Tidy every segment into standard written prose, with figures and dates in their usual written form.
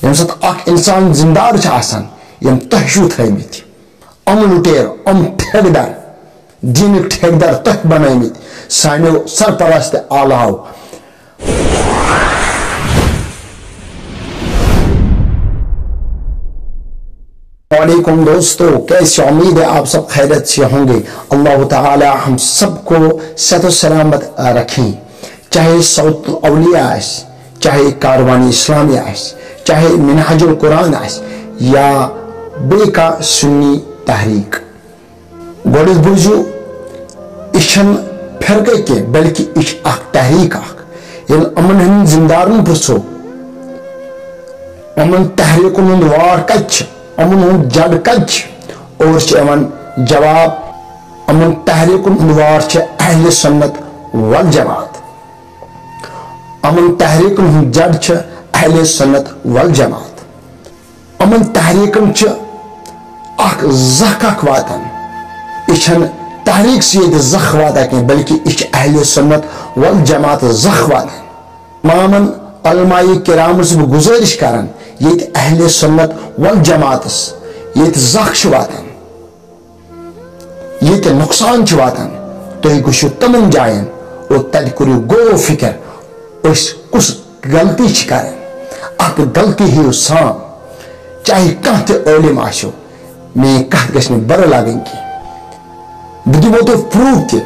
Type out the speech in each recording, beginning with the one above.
यम सत अख इंसान जिंदार छ आसान यम तहशु थैमित अम लुटेर अम ठेकेदार दीन ठेकेदार तह बनैमित सानो सरपरस्त आलाओ वालेकुम दोस्तों, कैसे उम्मीद है आप सब खैरियत से होंगे। अल्लाह ताला हम सबको सेहत सलामत रखें। चाहे सौत औलिया आस, चाहे कारवानी इस्लामी आस, चाहे मिनहाजुल कुरान आस या बेका सुन्नी तहरीक गोड़ बुझू इशन फिरके के बल्कि इश अख तहरीक ये अमन हन जिंदारन पुछो अमन तहरीक वार कच अमन जड़ कच और जवाब अमन तहरीक वार अहले सुन्नत वल जमात अमन तहरीक जड़ अहले सुन्नत वल जमात अमन तहरीक जख वातान यह तहरीक से जख वाता कह बल्कि यह अहले सुन्नत वल जमात जख वातान मामन अलमाई किराम से गुजारिश करान ये अहले सुन्नत वल जमातस ये जख वातान ये नुकसान वातान तुम गुशो तमन जायन और तत करू गो फिक्र कुछ गलती करान अत गलती ही सान चाहे कह तलिम आशो मे कत गि बर लगन की बह दिमो तुम प्रूफ त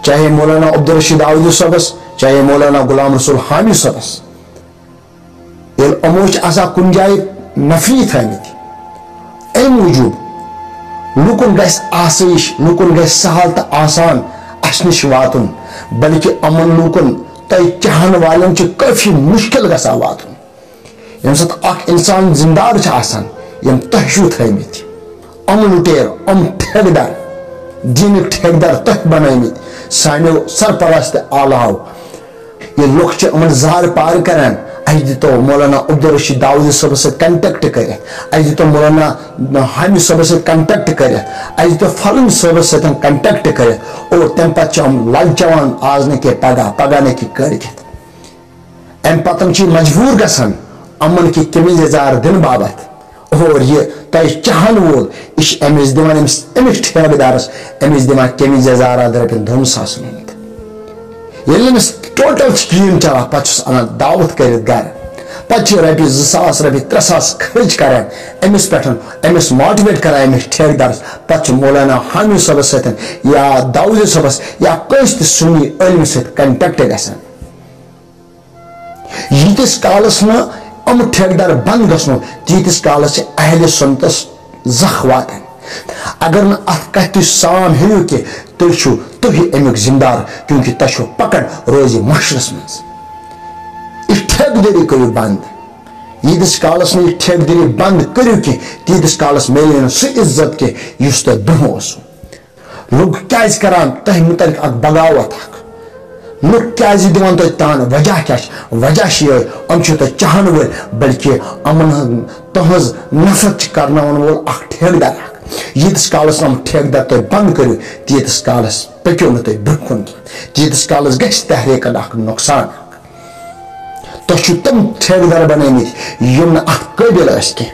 चाहे मौलाना अब्दुल रशीद आवदी सबस चाहे मौलाना गुलाम रसूल हामी सबस यमो कुन जाए नफरी थमित अम मूजूब लुकन गसाइश लुकन ग सहल तो आसान अस नश वातुन बल्कि अमन लुकन तय चाहन वालन काफी मुश्किल गसा वातुन यम सत अख इंसान जिंदार आसान यम तहशु थमित अम लुटेर अम ठेकेदार दीन ठेकेदार तह बनैमित सानो सरपरस्त आलाओ ये लुक अमन जार पार करान अस दितो मौलाना अब्दुल रशीद दाऊदी सब से कंटेक्ट कर अस दितो मौलाना हामी सब से कंटेक्ट कर अस दितो फलन सब से कंटेक्ट कर और तम पे हम ललचवान आज न के पगह न कि कर अम पे मजबूर गसान अमन की कमीज जार दिन बाबत और ये तय चाहन वोल यह अमिस दिवान अमिस ठेकेदारस अमिस दिवान कमीज जार रपन 2 सास यस टोटल स्कीम चला पे अनान दावत कर गर पे रपी 2 सास रपी 3 सास खर्च करान अमिस पे अमिस मोटिवेट करान अमिस ठेकेदारस पे मौलाना हामी सब सत या दाऊदी सबस या कस सुन्नी इल्म सत कंटेक्ट गसान यीतिस कालस न अम ठेकेदार बंद गो तीतिस कालस अहले सुन्नतस जख वातान अगर न अत कत सान हेयू कि तुह अमुक जिम्मेदार क्योंकि तह पकड़ रोज मशरस मज ठेकेदारी करू बंद यीतिस कालस न ठेकेदारी बंद करू कि तीतिस कालस मिले सह इज्जत कि युस तुह ब्रोह लोग क्या करान तह मुतलिक अख बगावत लुक क्या दिवान तुम तान वजह क्या वजह अम तुम चाहन वोल बल्कि अमन तुज नफरत कर वोल ठेकेदार यीतिस कालस अम ठेकेदार तुम बंद करू तीतिस कालस पको न तुम ब्रोह तीतिस कालस गि तहरीक नुकसान तुम तम ठेकेदार बनैमित यम काबिल कह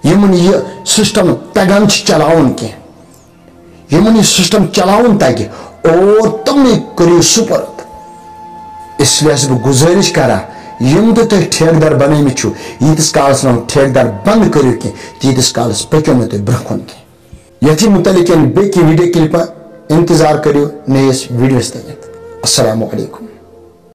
यमन यह सिस्टम तगान चलावन कह यमन यह सिस्टम चलावन तगे और तुम करू सुपर्द इसलिए बह गुजारिश करा यम तुम ठेकेदार बनैमित यीतिस कालस ठेकेदार बंद करू कि तीतिस कालस पको न तुम ब्रोह कह यथि मुतलिक बेकी वीडियो क्लिप इंतजार करू नयस वीडियोस तक। अस्सलामु अलैकुम।